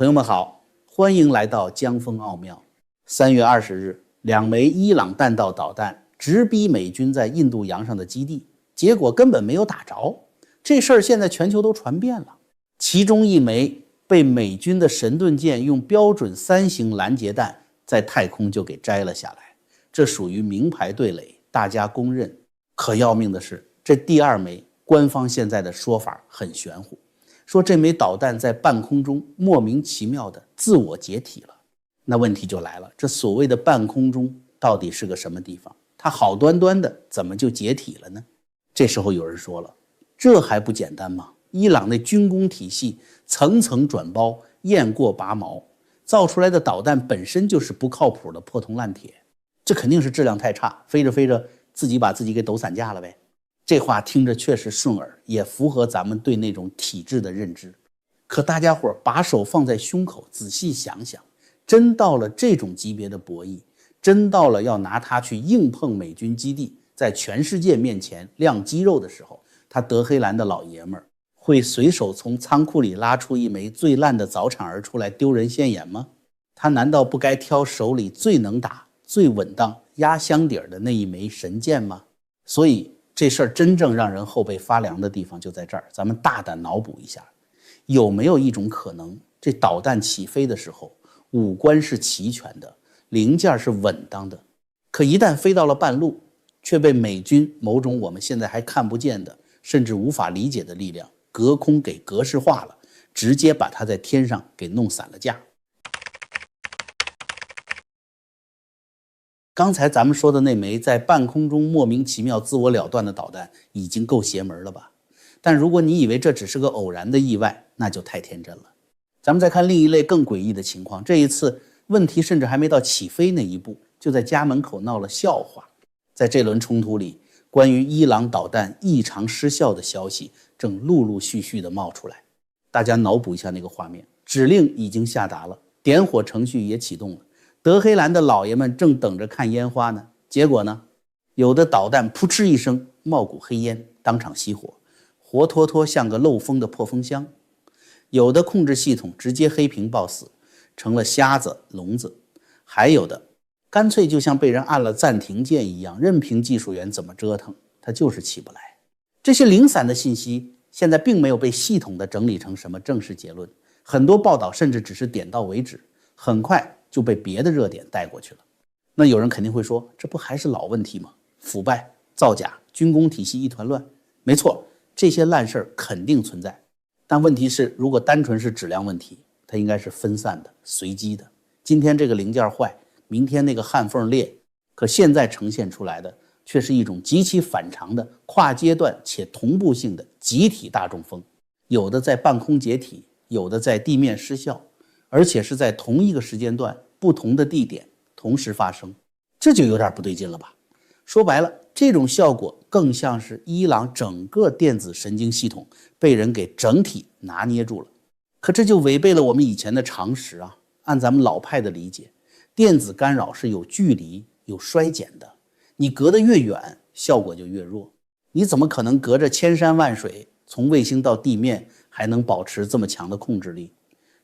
朋友们好，欢迎来到江峰奥妙。3月20日，2枚伊朗弹道导弹直逼美军在印度洋上的基地，结果根本没有打着。这事儿现在全球都传遍了。其中一枚被美军的神盾舰用标准3型拦截弹在太空就给摘了下来，这属于名牌对垒，大家公认。可要命的是，这第2枚官方现在的说法很玄乎，说这枚导弹在半空中莫名其妙的自我解体了。那问题就来了，这所谓的半空中到底是个什么地方？它好端端的怎么就解体了呢？这时候有人说了，这还不简单吗？伊朗那军工体系层层转包，雁过拔毛，造出来的导弹本身就是不靠谱的破铜烂铁，这肯定是质量太差，飞着飞着自己把自己给抖散架了呗。这话听着确实顺耳，也符合咱们对那种体制的认知。可大家伙把手放在胸口，仔细想想，真到了这种级别的博弈，真到了要拿它去硬碰美军基地，在全世界面前亮肌肉的时候，他德黑兰的老爷们儿会随手从仓库里拉出一枚最烂的早产儿出来丢人现眼吗？他难道不该挑手里最能打、最稳当、压箱底儿的那一枚神箭吗？所以这事儿真正让人后背发凉的地方就在这儿，咱们大胆脑补一下，有没有一种可能，这导弹起飞的时候，五官是齐全的，零件是稳当的，可一旦飞到了半路，却被美军某种我们现在还看不见的，甚至无法理解的力量隔空给格式化了，直接把它在天上给弄散了架。刚才咱们说的那枚在半空中莫名其妙自我了断的导弹已经够邪门了吧？但如果你以为这只是个偶然的意外，那就太天真了。咱们再看另一类更诡异的情况，这一次问题甚至还没到起飞那一步，就在家门口闹了笑话。在这轮冲突里，关于伊朗导弹异常失效的消息正陆陆续续的冒出来。大家脑补一下那个画面，指令已经下达了，点火程序也启动了，德黑兰的老爷们正等着看烟花呢。结果呢，有的导弹扑哧一声冒股黑烟，当场熄火，活脱脱像个漏风的破风箱；有的控制系统直接黑屏爆死，成了瞎子聋子；还有的干脆就像被人按了暂停键一样，任凭技术员怎么折腾，它就是起不来。这些零散的信息现在并没有被系统的整理成什么正式结论，很多报道甚至只是点到为止，很快就被别的热点带过去了。那有人肯定会说，这不还是老问题吗？腐败、造假、军工体系一团乱。没错，这些烂事儿肯定存在，但问题是，如果单纯是质量问题，它应该是分散的、随机的。今天这个零件坏，明天那个焊缝裂，可现在呈现出来的却是一种极其反常的跨阶段且同步性的集体大中风，有的在半空解体，有的在地面失效，而且是在同一个时间段、不同的地点同时发生，这就有点不对劲了吧？说白了，这种效果更像是伊朗整个电子神经系统被人给整体拿捏住了。可这就违背了我们以前的常识啊！按咱们老派的理解，电子干扰是有距离、有衰减的，你隔得越远，效果就越弱。你怎么可能隔着千山万水，从卫星到地面还能保持这么强的控制力？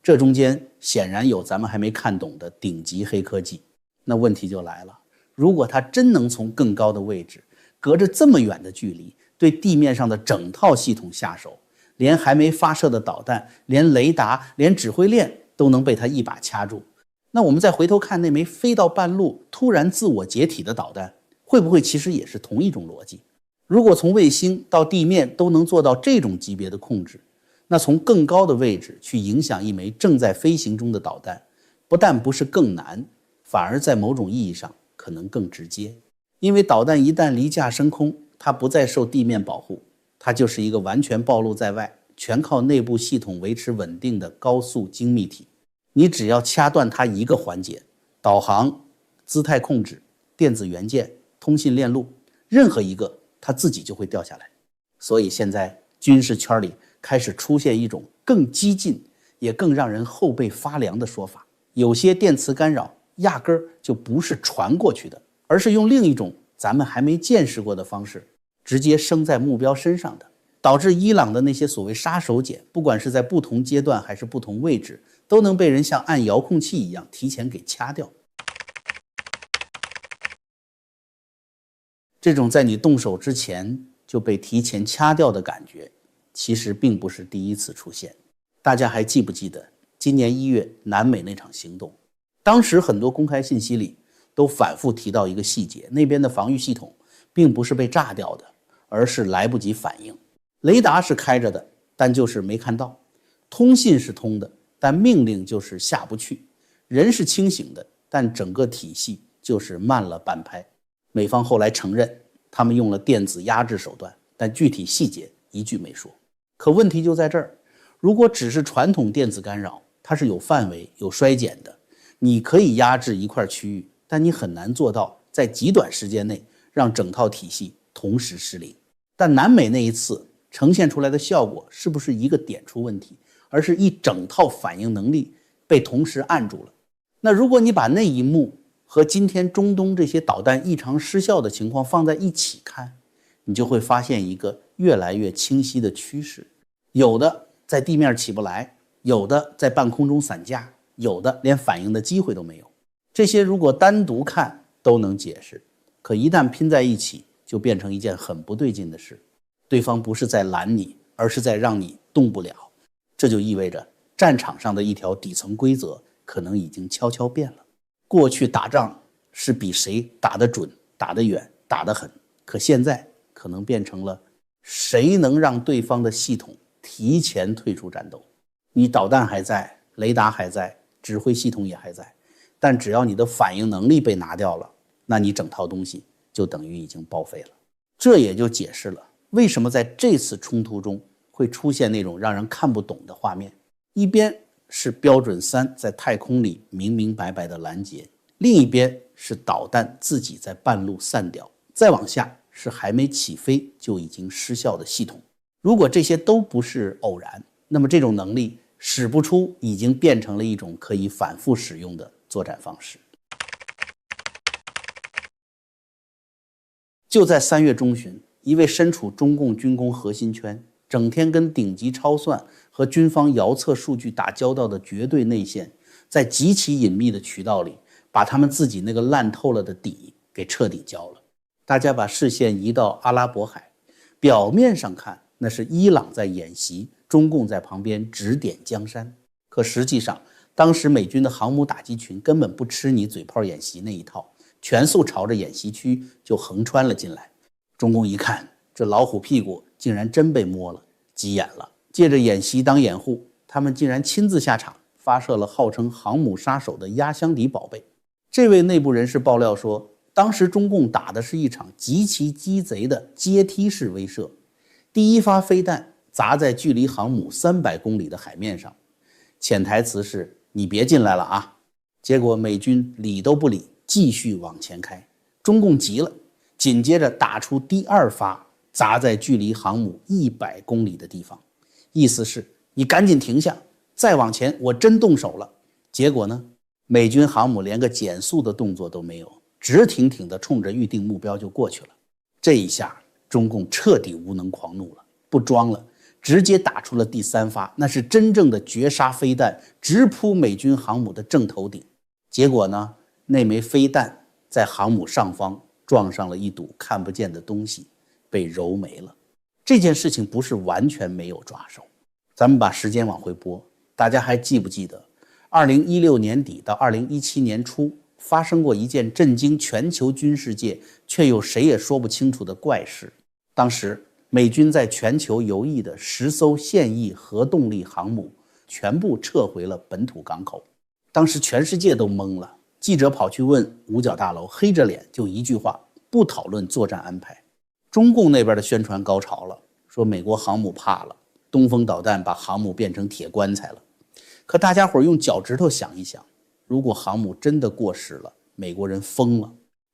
这中间显然有咱们还没看懂的顶级黑科技。那问题就来了，如果它真能从更高的位置，隔着这么远的距离，对地面上的整套系统下手，连还没发射的导弹，连雷达，连指挥链都能被它一把掐住，那我们再回头看那枚飞到半路突然自我解体的导弹，会不会其实也是同一种逻辑？如果从卫星到地面都能做到这种级别的控制，那从更高的位置去影响一枚正在飞行中的导弹，不但不是更难，反而在某种意义上可能更直接。因为导弹一旦离架升空，它不再受地面保护，它就是一个完全暴露在外，全靠内部系统维持稳定的高速精密体。你只要掐断它一个环节，导航、姿态控制、电子元件、通信链路，任何一个它自己就会掉下来。所以现在军事圈里开始出现一种更激进也更让人后背发凉的说法，有些电磁干扰压根儿就不是传过去的，而是用另一种咱们还没见识过的方式直接生在目标身上的，导致伊朗的那些所谓杀手锏，不管是在不同阶段还是不同位置，都能被人像按遥控器一样提前给掐掉。这种在你动手之前就被提前掐掉的感觉，其实并不是第一次出现。大家还记不记得今年1月南美那场行动？当时很多公开信息里都反复提到一个细节，那边的防御系统并不是被炸掉的，而是来不及反应。雷达是开着的，但就是没看到；通信是通的，但命令就是下不去；人是清醒的，但整个体系就是慢了半拍。美方后来承认，他们用了电子压制手段，但具体细节一句没说。可问题就在这儿，如果只是传统电子干扰，它是有范围、有衰减的，你可以压制一块区域，但你很难做到在极短时间内让整套体系同时失灵。但南美那一次呈现出来的效果，是不是一个点出问题，而是一整套反应能力被同时按住了？那如果你把那一幕和今天中东这些导弹异常失效的情况放在一起看，你就会发现一个越来越清晰的趋势。有的在地面起不来，有的在半空中散架，有的连反应的机会都没有。这些如果单独看都能解释，可一旦拼在一起，就变成一件很不对劲的事。对方不是在拦你，而是在让你动不了。这就意味着战场上的一条底层规则可能已经悄悄变了。过去打仗是比谁打得准、打得远、打得狠，可现在可能变成了谁能让对方的系统提前退出战斗。你导弹还在，雷达还在，指挥系统也还在，但只要你的反应能力被拿掉了，那你整套东西就等于已经报废了。这也就解释了为什么在这次冲突中会出现那种让人看不懂的画面。一边是标准3在太空里明明白白的拦截，另一边是导弹自己在半路散掉，再往下是还没起飞就已经失效的系统。如果这些都不是偶然，那么这种能力使不出已经变成了一种可以反复使用的作战方式。就在3月中旬，一位身处中共军工核心圈，整天跟顶级超算和军方遥测数据打交道的绝对内线，在极其隐秘的渠道里，把他们自己那个烂透了的底给彻底交了。大家把视线移到阿拉伯海，表面上看那是伊朗在演习，中共在旁边指点江山。可实际上，当时美军的航母打击群根本不吃你嘴炮演习那一套，全速朝着演习区就横穿了进来。中共一看，这老虎屁股竟然真被摸了，急眼了，借着演习当掩护，他们竟然亲自下场，发射了号称航母杀手的压箱底宝贝。这位内部人士爆料说，当时中共打的是一场极其鸡贼的阶梯式威慑，第一发飞弹砸在距离航母300公里的海面上，潜台词是你别进来了啊。结果美军理都不理，继续往前开。中共急了，紧接着打出第2发，砸在距离航母100公里的地方，意思是你赶紧停下，再往前我真动手了。结果呢，美军航母连个减速的动作都没有，直挺挺地冲着预定目标就过去了。这一下中共彻底无能狂怒了，不装了，直接打出了第3发，那是真正的绝杀飞弹，直扑美军航母的正头顶。结果呢，那枚飞弹在航母上方撞上了一堵看不见的东西，被揉没了。这件事情不是完全没有抓手。咱们把时间往回拨，大家还记不记得2016年底到2017年初发生过一件震惊全球军事界却又谁也说不清楚的怪事？当时美军在全球游弋的10艘现役核动力航母全部撤回了本土港口。当时全世界都懵了，记者跑去问五角大楼，黑着脸就一句话，不讨论作战安排。中共那边的宣传高潮了，说美国航母怕了，东风导弹把航母变成铁棺材了。可大家伙用脚趾头想一想，如果航母真的过时了，美国人疯了，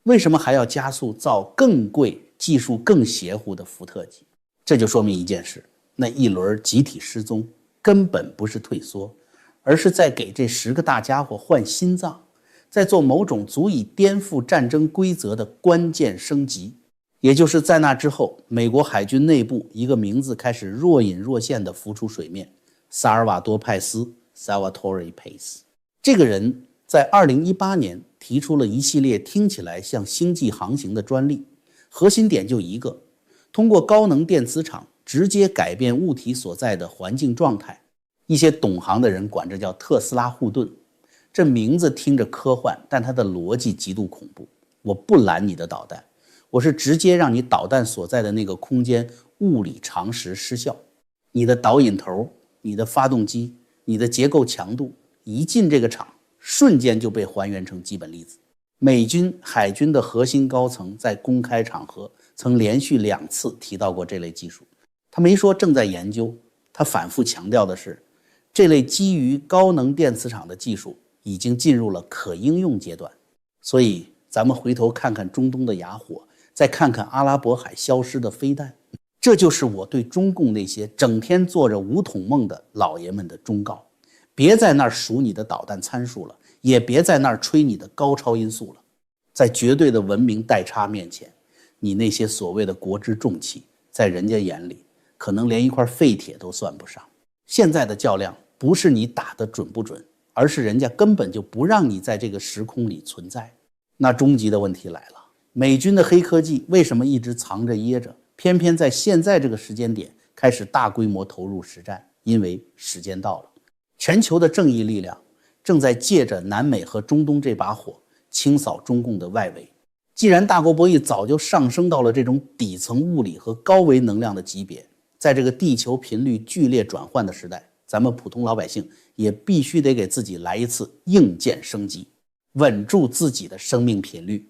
为什么还要加速造更贵、技术更邪乎的福特级？这就说明一件事，那一轮集体失踪根本不是退缩，而是在给这10个大家伙换心脏，在做某种足以颠覆战争规则的关键升级。也就是在那之后，美国海军内部一个名字开始若隐若现地浮出水面，萨尔瓦多派斯 Salvatore Pais。这个人在2018年提出了一系列听起来像星际航行的专利，核心点就一个：通过高能电磁场直接改变物体所在的环境状态。一些懂行的人管这叫特斯拉护盾。这名字听着科幻，但它的逻辑极度恐怖。我不拦你的导弹，我是直接让你导弹所在的那个空间物理常识失效。你的导引头、你的发动机、你的结构强度一进这个场，瞬间就被还原成基本粒子。美军海军的核心高层在公开场合曾连续2次提到过这类技术，他没说正在研究，他反复强调的是这类基于高能电磁场的技术已经进入了可应用阶段。所以咱们回头看看中东的哑火，再看看阿拉伯海消失的飞弹，这就是我对中共那些整天做着五统梦的老爷们的忠告。别在那儿数你的导弹参数了，也别在那儿吹你的高超音速了。在绝对的文明代差面前，你那些所谓的国之重器，在人家眼里可能连一块废铁都算不上。现在的较量不是你打得准不准，而是人家根本就不让你在这个时空里存在。那终极的问题来了，美军的黑科技为什么一直藏着掖着，偏偏在现在这个时间点开始大规模投入实战？因为时间到了，全球的正义力量正在借着南美和中东这把火清扫中共的外围。既然大国博弈早就上升到了这种底层物理和高维能量的级别，在这个地球频率剧烈转换的时代，咱们普通老百姓也必须得给自己来一次硬件升级，稳住自己的生命频率。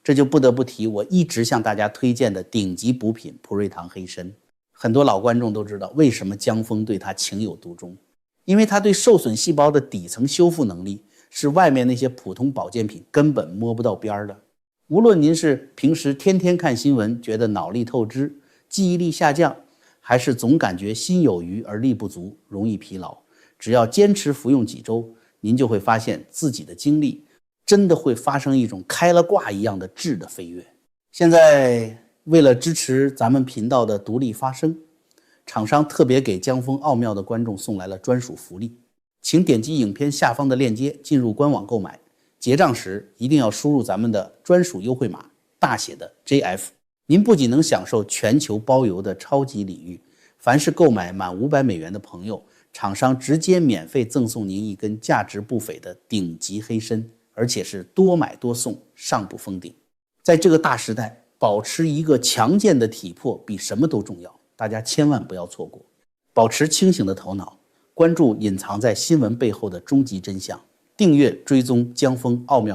这就不得不提我一直向大家推荐的顶级补品普瑞堂黑参。很多老观众都知道为什么江峰对它情有独钟，因为它对受损细胞的底层修复能力是外面那些普通保健品根本摸不到边的。无论您是平时天天看新闻觉得脑力透支、记忆力下降，还是总感觉心有余而力不足，容易疲劳，只要坚持服用几周，您就会发现自己的精力真的会发生一种开了挂一样的质的飞跃。现在为了支持咱们频道的独立发声，厂商特别给江峰奥妙的观众送来了专属福利，请点击影片下方的链接进入官网购买，结账时一定要输入咱们的专属优惠码大写的 JF。 您不仅能享受全球包邮的超级礼遇，凡是购买满500美元的朋友，厂商直接免费赠送您一根价值不菲的顶级黑参，而且是多买多送，上不封顶。在这个大时代，保持一个强健的体魄比什么都重要，大家千万不要错过。保持清醒的头脑，关注隐藏在新闻背后的终极真相，订阅追踪江峰奥妙。